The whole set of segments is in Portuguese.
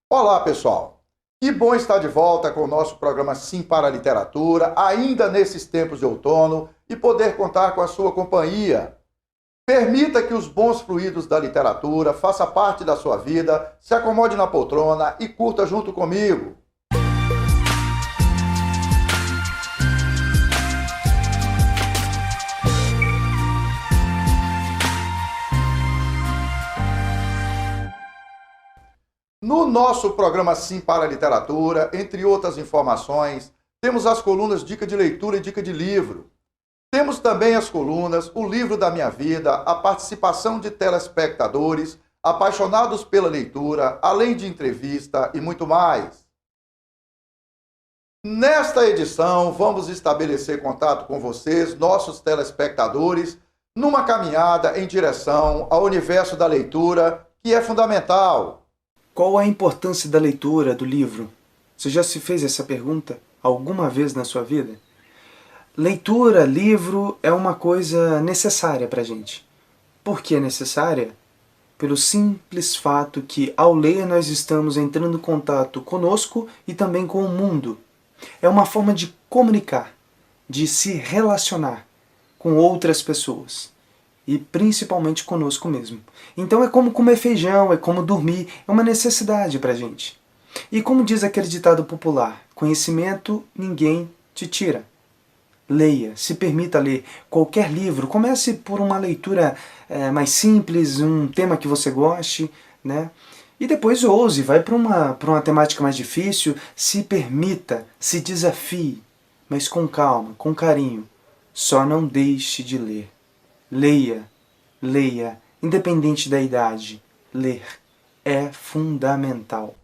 Olá, pessoal! Que bom estar de volta com o nosso programa Sim para a Literatura, ainda nesses tempos de outono, e poder contar com a sua companhia. Permita que os bons fluidos da literatura façam parte da sua vida, se acomode na poltrona e curta junto comigo. No nosso programa Sim para a Literatura, entre outras informações, temos as colunas Dica de Leitura e Dica de Livro. Temos também as colunas O Livro da Minha Vida, a participação de telespectadores apaixonados pela leitura, além de entrevista e muito mais. Nesta edição, vamos estabelecer contato com vocês, nossos telespectadores, numa caminhada em direção ao universo da leitura, que é fundamental. Qual a importância da leitura do livro? Você já se fez essa pergunta alguma vez na sua vida? Leitura, livro, é uma coisa necessária para a gente. Por que é necessária? Pelo simples fato que, ao ler, nós estamos entrando em contato conosco e também com o mundo. É uma forma de comunicar, de se relacionar com outras pessoas. E principalmente conosco mesmo. Então é como comer feijão, é como dormir, é uma necessidade pra gente. E como diz aquele ditado popular, conhecimento ninguém te tira. Leia, se permita ler qualquer livro, comece por uma leitura mais simples, um tema que você goste, né? E depois ouse, vai para uma temática mais difícil, se permita, se desafie, mas com calma, com carinho. Só não deixe de ler. Leia, leia, independente da idade. Ler é fundamental.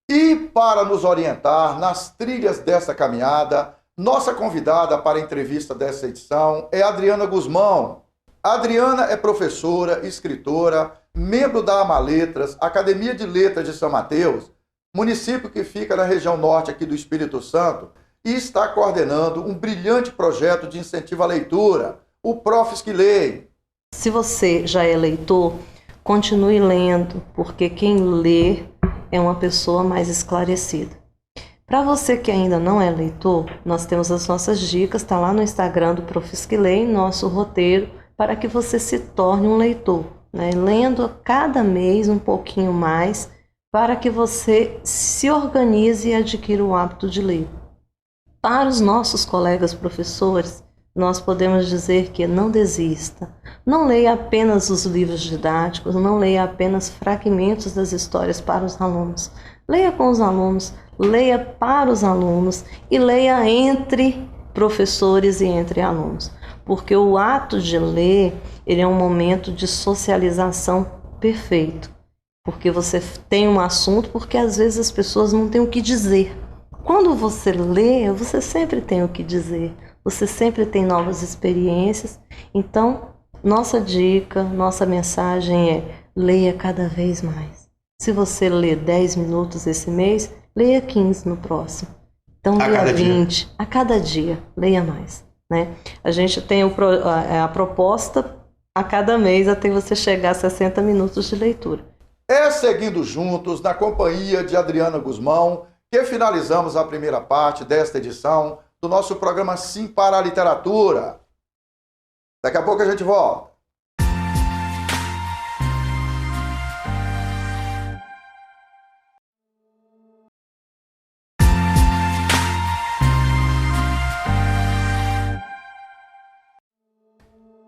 E para nos orientar nas trilhas dessa caminhada, nossa convidada para a entrevista dessa edição é Adriana Guzmão. A Adriana é professora, escritora, membro da Amaletras, Academia de Letras de São Mateus, município que fica na região norte aqui do Espírito Santo, e está coordenando um brilhante projeto de incentivo à leitura, o Profs que Leem. Se você já é leitor, continue lendo, porque quem lê é uma pessoa mais esclarecida. Para você que ainda não é leitor, nós temos as nossas dicas, está lá no Instagram do Profs que Leem, nosso roteiro, para que você se torne um leitor, né? Lendo a cada mês um pouquinho mais, para que você se organize e adquira o hábito de ler. Para os nossos colegas professores, nós podemos dizer que não desista. Não leia apenas os livros didáticos, não leia apenas fragmentos das histórias para os alunos. Leia com os alunos, leia para os alunos e leia entre professores e entre alunos. Porque o ato de ler, ele é um momento de socialização perfeito. Porque você tem um assunto, porque às vezes as pessoas não têm o que dizer. Quando você lê, você sempre tem o que dizer. Você sempre tem novas experiências. Então, nossa dica, nossa mensagem é: leia cada vez mais. Se você ler 10 minutos esse mês, leia 15 no próximo. Então, leia 20 a cada dia, leia mais, né? A gente tem a proposta a cada mês até você chegar a 60 minutos de leitura. É seguindo juntos, na companhia de Adriana Guzmão, que finalizamos a primeira parte desta edição do nosso programa Sim para a Literatura. Daqui a pouco a gente volta.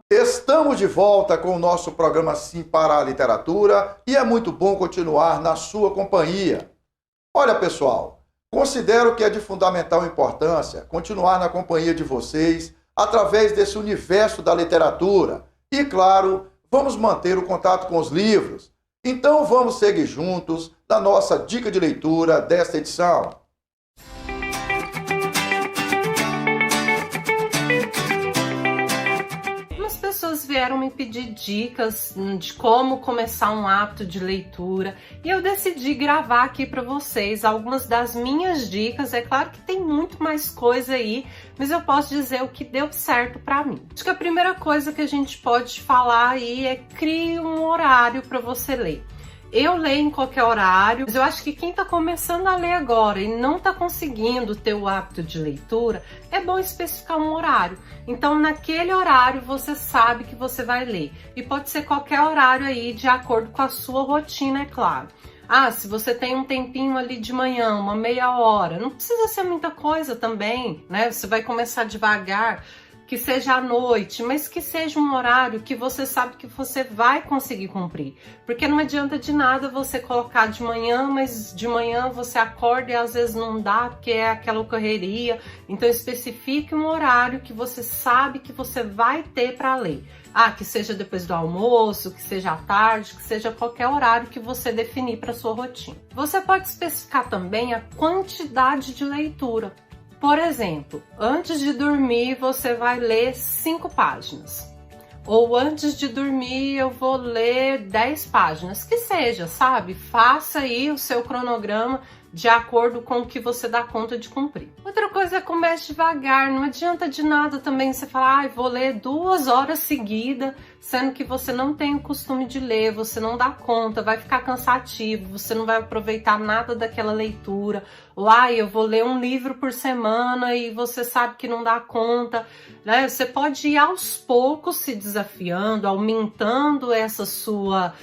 Estamos de volta com o nosso programa Sim para a Literatura e é muito bom continuar na sua companhia. Olha, pessoal, considero que é de fundamental importância continuar na companhia de vocês através desse universo da literatura. E, claro, vamos manter o contato com os livros. Então, vamos seguir juntos na nossa dica de leitura desta edição. Pessoas vieram me pedir dicas de como começar um hábito de leitura e eu decidi gravar aqui para vocês algumas das minhas dicas. É claro que tem muito mais coisa aí, mas eu posso dizer o que deu certo para mim. Acho que a primeira coisa que a gente pode falar aí é: crie um horário para você ler. Eu leio em qualquer horário, mas eu acho que quem está começando a ler agora e não está conseguindo ter o hábito de leitura, é bom especificar um horário. Então, naquele horário, você sabe que você vai ler. E pode ser qualquer horário aí, de acordo com a sua rotina, é claro. Ah, se você tem um tempinho ali de manhã, uma meia hora, não precisa ser muita coisa também, né? Você vai começar devagar, que seja à noite, mas que seja um horário que você sabe que você vai conseguir cumprir. Porque não adianta de nada você colocar de manhã, mas de manhã você acorda e às vezes não dá, porque é aquela correria. Então especifique um horário que você sabe que você vai ter para ler. Ah, que seja depois do almoço, que seja à tarde, que seja qualquer horário que você definir para sua rotina. Você pode especificar também a quantidade de leitura. Por exemplo, antes de dormir você vai ler 5 páginas. Ou antes de dormir eu vou ler 10 páginas. Que seja, sabe? Faça aí o seu cronograma de acordo com o que você dá conta de cumprir. Outra coisa é comece devagar. Não adianta de nada também você falar, vou ler 2 horas seguidas, sendo que você não tem o costume de ler, você não dá conta, vai ficar cansativo, você não vai aproveitar nada daquela leitura. Ou, eu vou ler um livro por semana e você sabe que não dá conta, né? Você pode ir aos poucos se desafiando, aumentando essa sua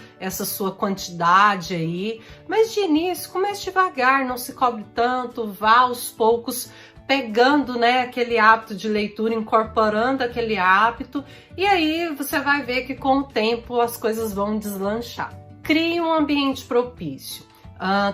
quantidade aí, mas de início comece devagar, não se cobre tanto, vá aos poucos pegando, né, aquele hábito de leitura, incorporando aquele hábito, e aí você vai ver que com o tempo as coisas vão deslanchar. Crie um ambiente propício.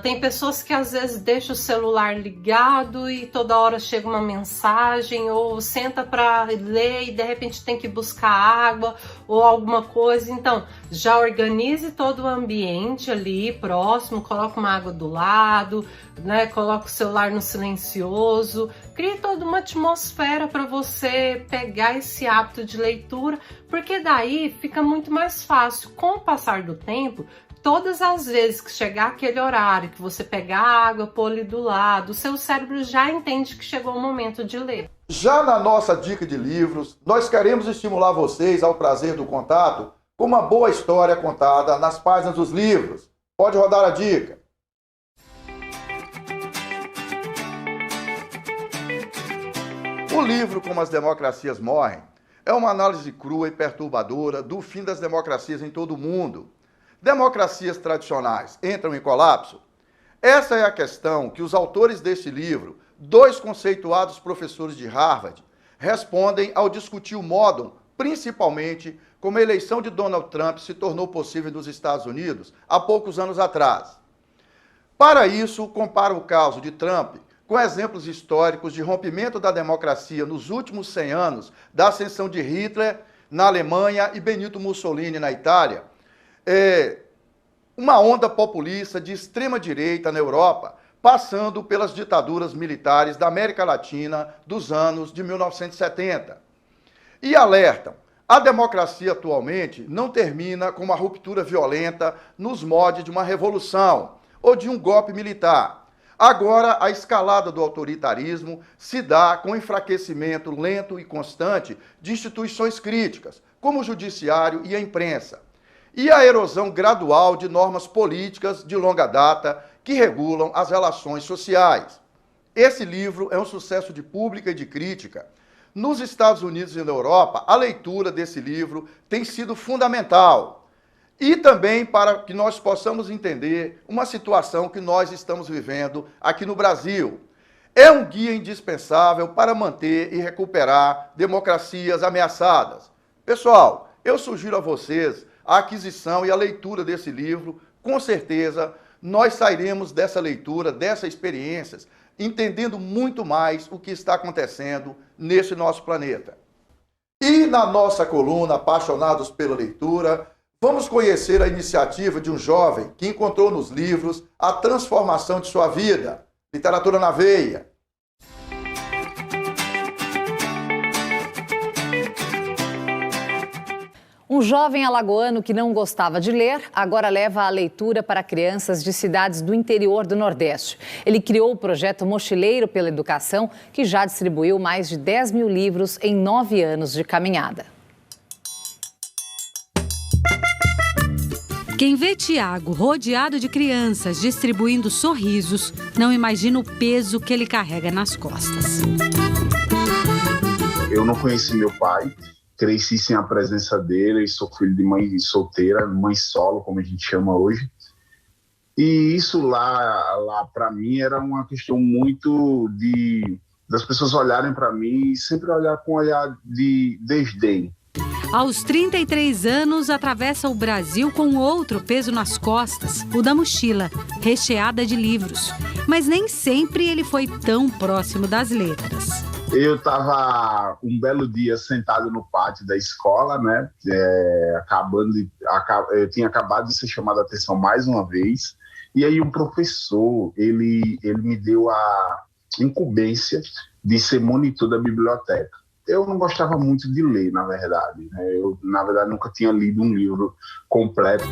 Tem pessoas que às vezes deixam o celular ligado e toda hora chega uma mensagem, ou senta para ler e de repente tem que buscar água ou alguma coisa. Então, já organize todo o ambiente ali próximo, coloca uma água do lado, né? Coloca o celular no silencioso, crie toda uma atmosfera para você pegar esse hábito de leitura, porque daí fica muito mais fácil. Com o passar do tempo, todas as vezes que chegar aquele horário, que você pegar a água, pôr ali do lado, o seu cérebro já entende que chegou o momento de ler. Já na nossa dica de livros, nós queremos estimular vocês ao prazer do contato com uma boa história contada nas páginas dos livros. Pode rodar a dica. O livro Como as Democracias Morrem é uma análise crua e perturbadora do fim das democracias em todo o mundo. Democracias tradicionais entram em colapso? Essa é a questão que os autores deste livro, 2 conceituados professores de Harvard, respondem ao discutir o modo, principalmente como a eleição de Donald Trump se tornou possível nos Estados Unidos há poucos anos atrás. Para isso, compara o caso de Trump com exemplos históricos de rompimento da democracia nos últimos 100 anos, da ascensão de Hitler na Alemanha e Benito Mussolini na Itália, uma onda populista de extrema-direita na Europa, passando pelas ditaduras militares da América Latina dos anos de 1970. E alertam, a democracia atualmente não termina com uma ruptura violenta nos moldes de uma revolução ou de um golpe militar. Agora, a escalada do autoritarismo se dá com o enfraquecimento lento e constante de instituições críticas, como o judiciário e a imprensa, e a erosão gradual de normas políticas de longa data que regulam as relações sociais. Esse livro é um sucesso de pública e de crítica. Nos Estados Unidos e na Europa, a leitura desse livro tem sido fundamental. E também para que nós possamos entender uma situação que nós estamos vivendo aqui no Brasil. É um guia indispensável para manter e recuperar democracias ameaçadas. Pessoal, eu sugiro a vocês a aquisição e a leitura desse livro. Com certeza, nós sairemos dessa leitura, dessas experiências, entendendo muito mais o que está acontecendo nesse nosso planeta. E na nossa coluna Apaixonados pela Leitura, vamos conhecer a iniciativa de um jovem que encontrou nos livros a transformação de sua vida. Literatura na Veia. Um jovem alagoano que não gostava de ler, agora leva a leitura para crianças de cidades do interior do Nordeste. Ele criou o projeto Mochileiro pela Educação, que já distribuiu mais de 10 mil livros em 9 anos de caminhada. Quem vê Tiago rodeado de crianças distribuindo sorrisos, não imagina o peso que ele carrega nas costas. Eu não conheci meu pai, cresci sem a presença dele, e sou filho de mãe solteira, mãe solo, como a gente chama hoje. E isso lá para mim era uma questão muito das pessoas olharem para mim e sempre olhar com um olhar de desdém. Aos 33 anos, atravessa o Brasil com outro peso nas costas, o da mochila, recheada de livros. Mas nem sempre ele foi tão próximo das letras. Eu estava um belo dia sentado no pátio da escola, né? Eu tinha acabado de ser chamado a atenção mais uma vez. E aí um professor, ele me deu a incumbência de ser monitor da biblioteca. Eu não gostava muito de ler, na verdade. Eu, na verdade, nunca tinha lido um livro completo.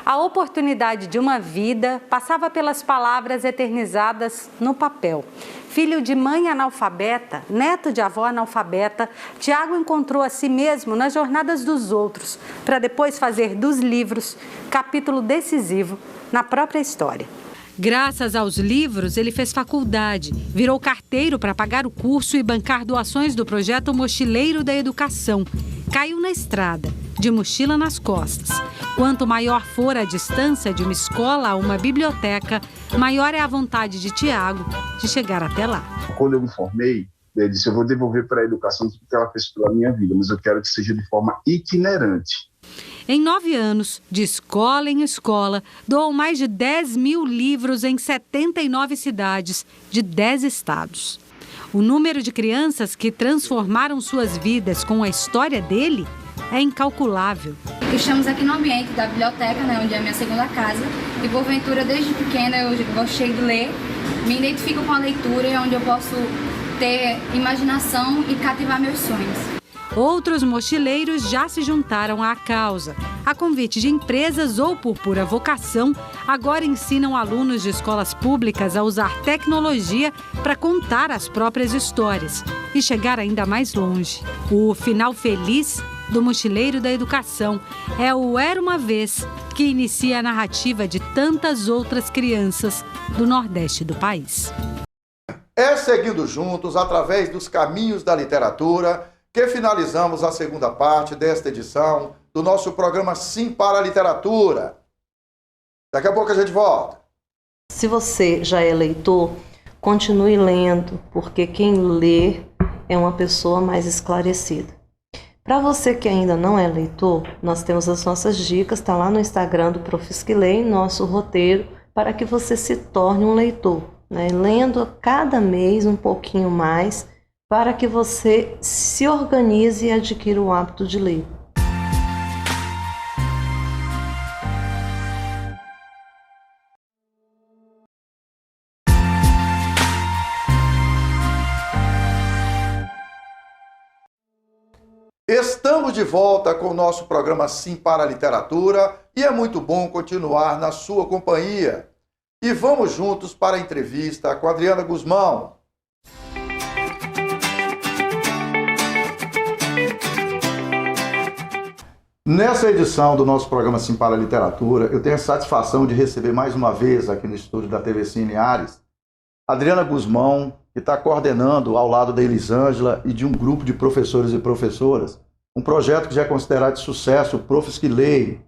A oportunidade de uma vida passava pelas palavras eternizadas no papel. Filho de mãe analfabeta, neto de avó analfabeta, Tiago encontrou a si mesmo nas jornadas dos outros, para depois fazer dos livros capítulo decisivo na própria história. Graças aos livros, ele fez faculdade, virou carteiro para pagar o curso e bancar doações do projeto Mochileiro da Educação. Caiu na estrada, de mochila nas costas. Quanto maior for a distância de uma escola a uma biblioteca, maior é a vontade de Tiago de chegar até lá. Quando eu me formei, eu disse, eu vou devolver para a educação tudo que ela fez pela minha vida, mas eu quero que seja de forma itinerante. Em 9 anos, de escola em escola, doou mais de 10 mil livros em 79 cidades de 10 estados. O número de crianças que transformaram suas vidas com a história dele é incalculável. Estamos aqui no ambiente da biblioteca, né, onde é a minha segunda casa, e porventura, desde pequena, eu gostei de ler, me identifico com a leitura, onde eu posso ter imaginação e cativar meus sonhos. Outros mochileiros já se juntaram à causa. A convite de empresas ou por pura vocação, agora ensinam alunos de escolas públicas a usar tecnologia para contar as próprias histórias e chegar ainda mais longe. O final feliz do Mochileiro da Educação é o Era Uma Vez, que inicia a narrativa de tantas outras crianças do Nordeste do país. É seguindo juntos, através dos caminhos da literatura, que finalizamos a segunda parte desta edição do nosso programa Sim para a Literatura. Daqui a pouco a gente volta. Se você já é leitor, continue lendo, porque quem lê é uma pessoa mais esclarecida. Para você que ainda não é leitor, nós temos as nossas dicas, está lá no Instagram do Profisquilei, nosso roteiro, para que você se torne um leitor, né? Lendo cada mês um pouquinho mais, para que você se organize e adquira o hábito de ler. Estamos de volta com o nosso programa Sim para a Literatura e é muito bom continuar na sua companhia. E vamos juntos para a entrevista com a Adriana Guzmão. Nessa edição do nosso programa Sim para a Literatura, eu tenho a satisfação de receber mais uma vez aqui no estúdio da TV Cine Ares, Adriana Guzmão, que está coordenando ao lado da Elisângela e de um grupo de professores e professoras, um projeto que já é considerado de sucesso, o Profisquilei.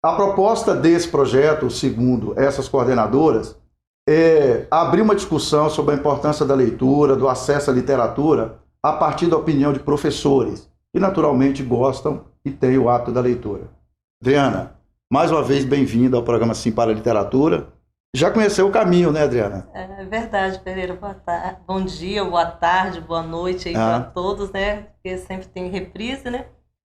A proposta desse projeto, segundo essas coordenadoras, é abrir uma discussão sobre a importância da leitura, do acesso à literatura, a partir da opinião de professores, que naturalmente gostam e têm o hábito da leitura. Adriana, mais uma vez bem-vinda ao programa Sim para a Literatura. Já conheceu o caminho, né, Adriana? É verdade, Pereira. Boa tarde. Bom dia, boa tarde, boa noite aí para todos, né? Porque sempre tem reprise, né?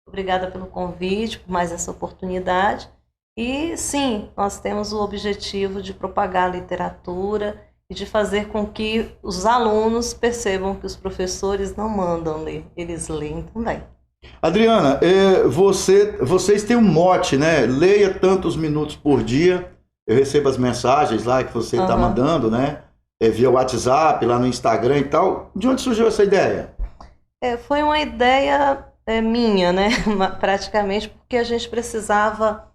Obrigada pelo convite, por mais essa oportunidade. E sim, nós temos o objetivo de propagar a literatura e de fazer com que os alunos percebam que os professores não mandam ler, eles leem também. Adriana, vocês têm um mote, né? Leia tantos minutos por dia. Eu recebo as mensagens lá que você está mandando, né? Via WhatsApp, lá no Instagram e tal. De onde surgiu essa ideia? Foi uma ideia minha, né? Praticamente, porque a gente precisava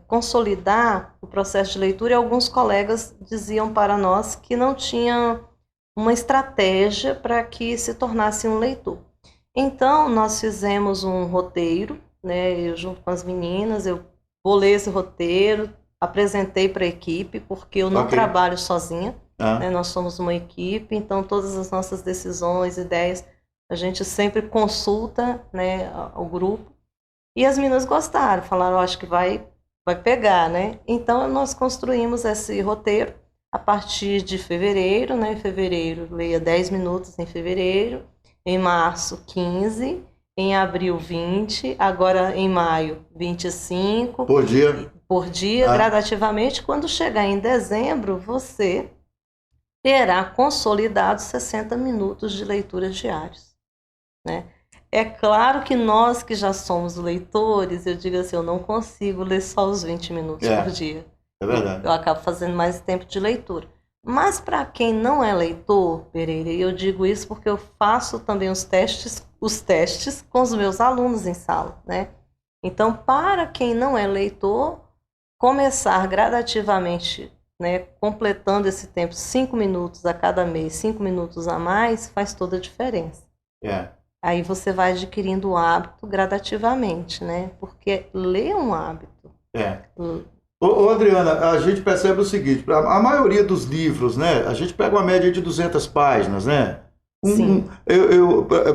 consolidar o processo de leitura, e alguns colegas diziam para nós que não tinham uma estratégia para que se tornasse um leitor. Então, nós fizemos um roteiro, né, eu junto com as meninas, eu bolei esse roteiro, apresentei para a equipe, porque eu não trabalho sozinha, né, nós somos uma equipe, então todas as nossas decisões, ideias, a gente sempre consulta, né, o grupo. E as meninas gostaram, falaram, acho que vai pegar, né? Então, nós construímos esse roteiro a partir de fevereiro, né? Em fevereiro, leia 10 minutos em fevereiro, em março, 15, em abril, 20, agora em maio, 25. Por dia? Por dia, gradativamente. Quando chegar em dezembro, você terá consolidado 60 minutos de leitura diários, né? É claro que nós que já somos leitores, eu digo assim, eu não consigo ler só os 20 minutos por dia. É verdade. Eu acabo fazendo mais tempo de leitura. Mas para quem não é leitor, Pereira, e eu digo isso porque eu faço também os testes com os meus alunos em sala, né? Então, para quem não é leitor, começar gradativamente, né, completando esse tempo, 5 minutos a cada mês, 5 minutos a mais, faz toda a diferença. Aí você vai adquirindo o hábito gradativamente, né? Porque ler é um hábito. Ô, Adriana, a gente percebe o seguinte, a maioria dos livros, né? A gente pega uma média de 200 páginas, né? Sim.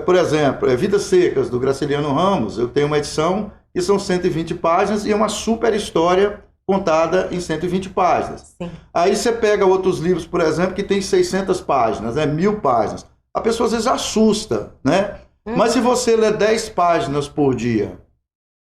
Por exemplo, Vidas Secas, do Graciliano Ramos, eu tenho uma edição que são 120 páginas e é uma super história contada em 120 páginas. Sim. Aí você pega outros livros, por exemplo, que tem 600 páginas, né? 1000 páginas. A pessoa às vezes assusta, né? Mas se você ler 10 páginas por dia,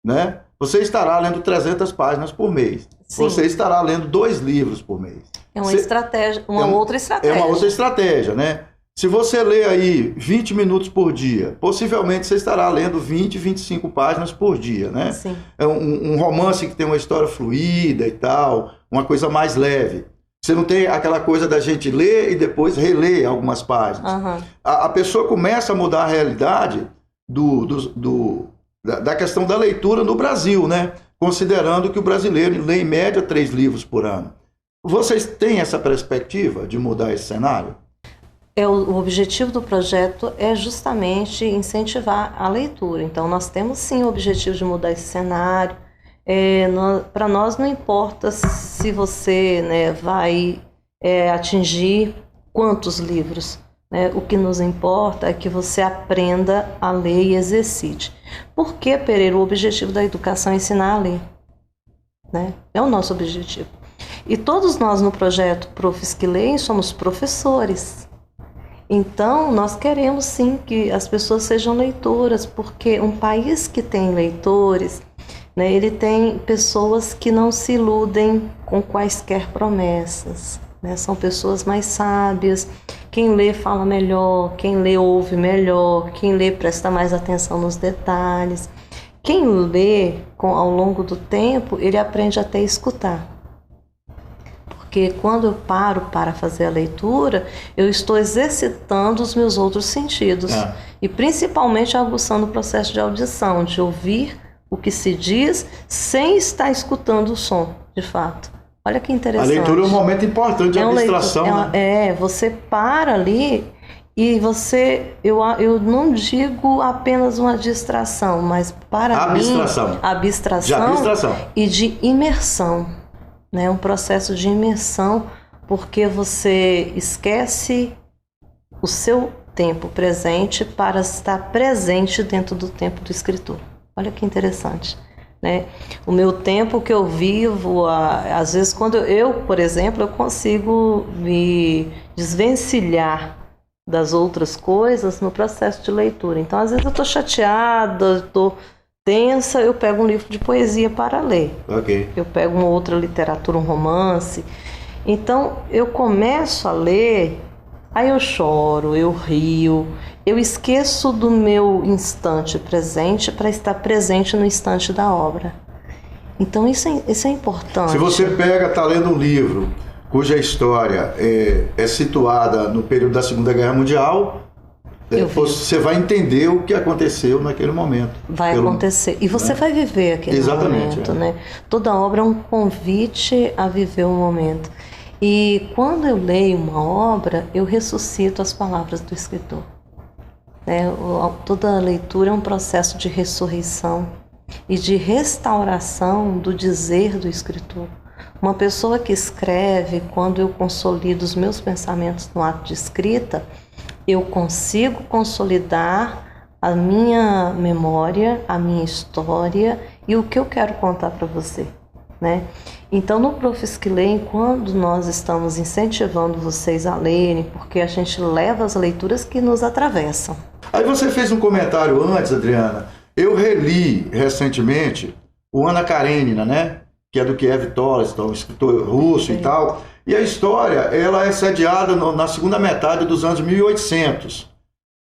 né, você estará lendo 300 páginas por mês. Sim. Você estará lendo 2 livros por mês. É uma estratégia, outra estratégia. É uma outra estratégia, né? Se você ler aí 20 minutos por dia, possivelmente você estará lendo 20, 25 páginas por dia, né? Sim. É um romance que tem uma história fluida e tal, uma coisa mais leve. Você não tem aquela coisa da gente ler e depois reler algumas páginas. A pessoa começa a mudar a realidade da questão da leitura no Brasil, né? Considerando que o brasileiro lê em média 3 livros por ano. Vocês têm essa perspectiva de mudar esse cenário? O objetivo do projeto é justamente incentivar a leitura. Então, nós temos sim o objetivo de mudar esse cenário. Para nós não importa se você, né, vai atingir quantos livros, né? O que nos importa é que você aprenda a ler e exercite. Porque, Pereira, o objetivo da educação é ensinar a ler, né? É o nosso objetivo. E todos nós no projeto Profs que Leem somos professores. Então, nós queremos sim que as pessoas sejam leitoras, porque um país que tem leitores, né, ele tem pessoas que não se iludem com quaisquer promessas, né? São pessoas mais sábias. Quem lê fala melhor, quem lê ouve melhor, quem lê presta mais atenção nos detalhes. Quem lê ao longo do tempo, ele aprende até a escutar. Porque quando eu paro para fazer a leitura, eu estou exercitando os meus outros sentidos. E principalmente aguçando o processo de audição, de ouvir o que se diz sem estar escutando o som, de fato. Olha que interessante. A leitura é um momento importante de abstração, né? Você para ali e você... Eu não digo apenas uma distração, mas para mim... Abstração. De abstração. E de imersão, né? Um processo de imersão, porque você esquece o seu tempo presente para estar presente dentro do tempo do escritor. Olha que interessante, né? O meu tempo que eu vivo, às vezes quando por exemplo, eu consigo me desvencilhar das outras coisas no processo de leitura. Então, às vezes eu estou chateada, estou tensa, eu pego um livro de poesia para ler. Eu pego uma outra literatura, um romance. Então, eu começo a ler, aí eu choro, eu rio, eu esqueço do meu instante presente para estar presente no instante da obra. Então isso é importante. Se você está lendo um livro cuja história é situada no período da Segunda Guerra Mundial, Você vai entender o que aconteceu naquele momento. Vai acontecer. E você vai viver aquele momento, né? Toda obra é um convite a viver um momento. E quando eu leio uma obra, eu ressuscito as palavras do escritor. Toda leitura é um processo de ressurreição e de restauração do dizer do escritor. Uma pessoa que escreve, quando eu consolido os meus pensamentos no ato de escrita, eu consigo consolidar a minha memória, a minha história e o que eu quero contar para você, né? Então, no Profis que Leem, quando nós estamos incentivando vocês a lerem, porque a gente leva as leituras que nos atravessam. Aí você fez um comentário antes, Adriana. Eu reli recentemente o Ana Karenina, né? Que é do Kiev Tolstói, um escritor russo e tal. E a história, ela é sediada na segunda metade dos anos 1800.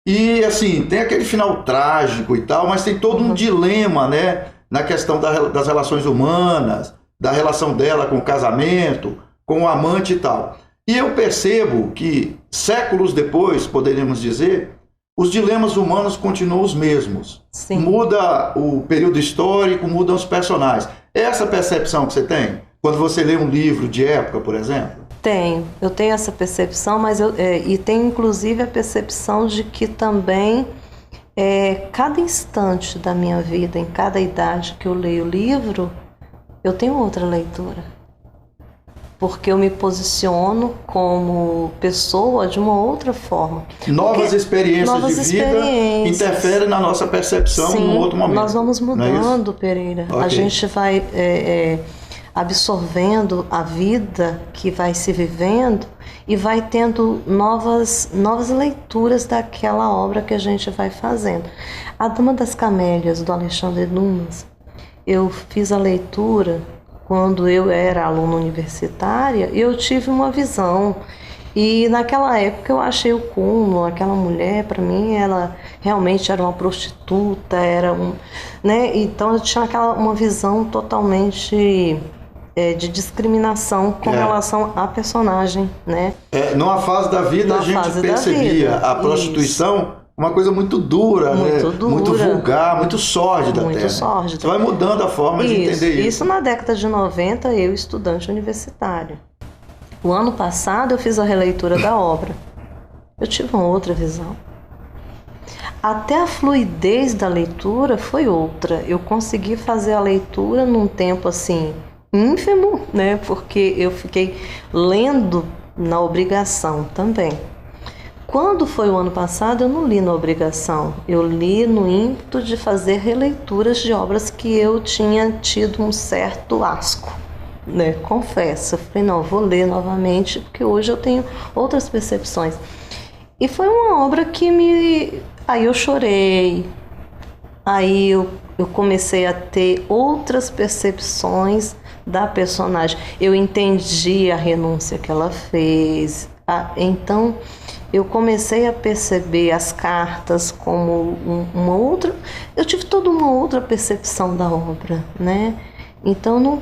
E, assim, tem aquele final trágico e tal, mas tem todo um dilema, né? Na questão das relações humanas, da relação dela com o casamento, com o amante e tal. E eu percebo que, séculos depois, poderíamos dizer, os dilemas humanos continuam os mesmos. Sim. Muda o período histórico, mudam os personagens. Essa percepção que você tem quando você lê um livro de época, por exemplo? Eu tenho essa percepção, mas e tenho inclusive a percepção de que também cada instante da minha vida, em cada idade que eu leio o livro, eu tenho outra leitura. Porque eu me posiciono como pessoa de uma outra forma. Novas experiências de vida interferem na nossa percepção em outro momento. Nós vamos mudando, Pereira. Okay. A gente vai absorvendo a vida que vai se vivendo e vai tendo novas leituras daquela obra que a gente vai fazendo. A Dama das Camélias, do Alexandre Dumas, eu fiz a leitura quando eu era aluna universitária, eu tive uma visão. E naquela época eu achei o cúmulo, aquela mulher, para mim, ela realmente era uma prostituta, né? Então eu tinha uma visão totalmente de discriminação com relação à personagem, né? Numa fase da vida a gente percebia a prostituição uma coisa muito dura, muito vulgar, muito sórdida até. Muito sórdida. Você vai mudando a forma de entender isso. Isso na década de 90, eu estudante universitário. O ano passado eu fiz a releitura da obra. Eu tive uma outra visão. Até a fluidez da leitura foi outra. Eu consegui fazer a leitura num tempo assim ínfimo, né? Porque eu fiquei lendo na obrigação também. Quando foi o ano passado, eu não li na obrigação. Eu li no ímpeto de fazer releituras de obras que eu tinha tido um certo asco, né? Confesso. Eu falei, não, vou ler novamente, porque hoje eu tenho outras percepções. E foi uma obra que Aí eu chorei. Aí eu comecei a ter outras percepções da personagem. Eu entendi a renúncia que ela fez. Então eu comecei a perceber as cartas como uma outra... Eu tive toda uma outra percepção da obra, né? Então eu não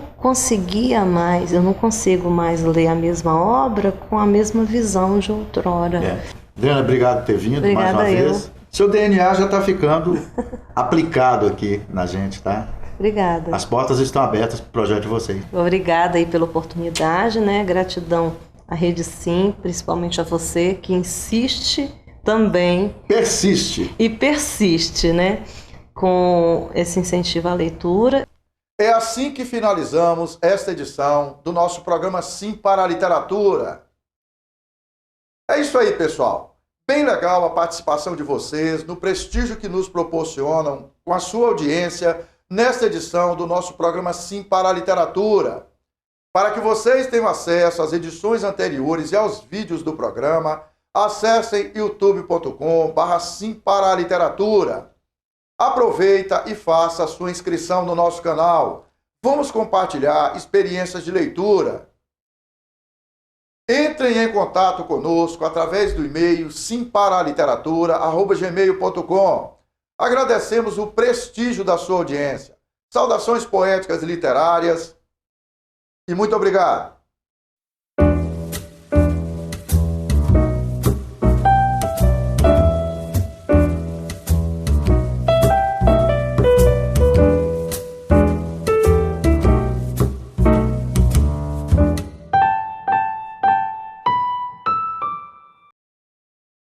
consigo mais ler a mesma obra com a mesma visão de outrora. Adriana, obrigado por ter vindo. Obrigada mais uma vez. Seu DNA já está ficando aplicado aqui na gente, tá? Obrigada. As portas estão abertas para o projeto de vocês. Obrigada aí pela oportunidade, né? Gratidão à Rede Sim, principalmente a você que insiste também. Persiste. E persiste, né? Com esse incentivo à leitura. É assim que finalizamos esta edição do nosso programa Sim para a Literatura. É isso aí, pessoal. Bem legal a participação de vocês, no prestígio que nos proporcionam com a sua audiência nesta edição do nosso programa Sim para a Literatura. Para que vocês tenham acesso às edições anteriores e aos vídeos do programa, acessem youtube.com/Sim para a Literatura. Aproveita e faça a sua inscrição no nosso canal. Vamos compartilhar experiências de leitura. Entrem em contato conosco através do e-mail simparaliteratura@gmail.com. Agradecemos o prestígio da sua audiência. Saudações poéticas e literárias e muito obrigado.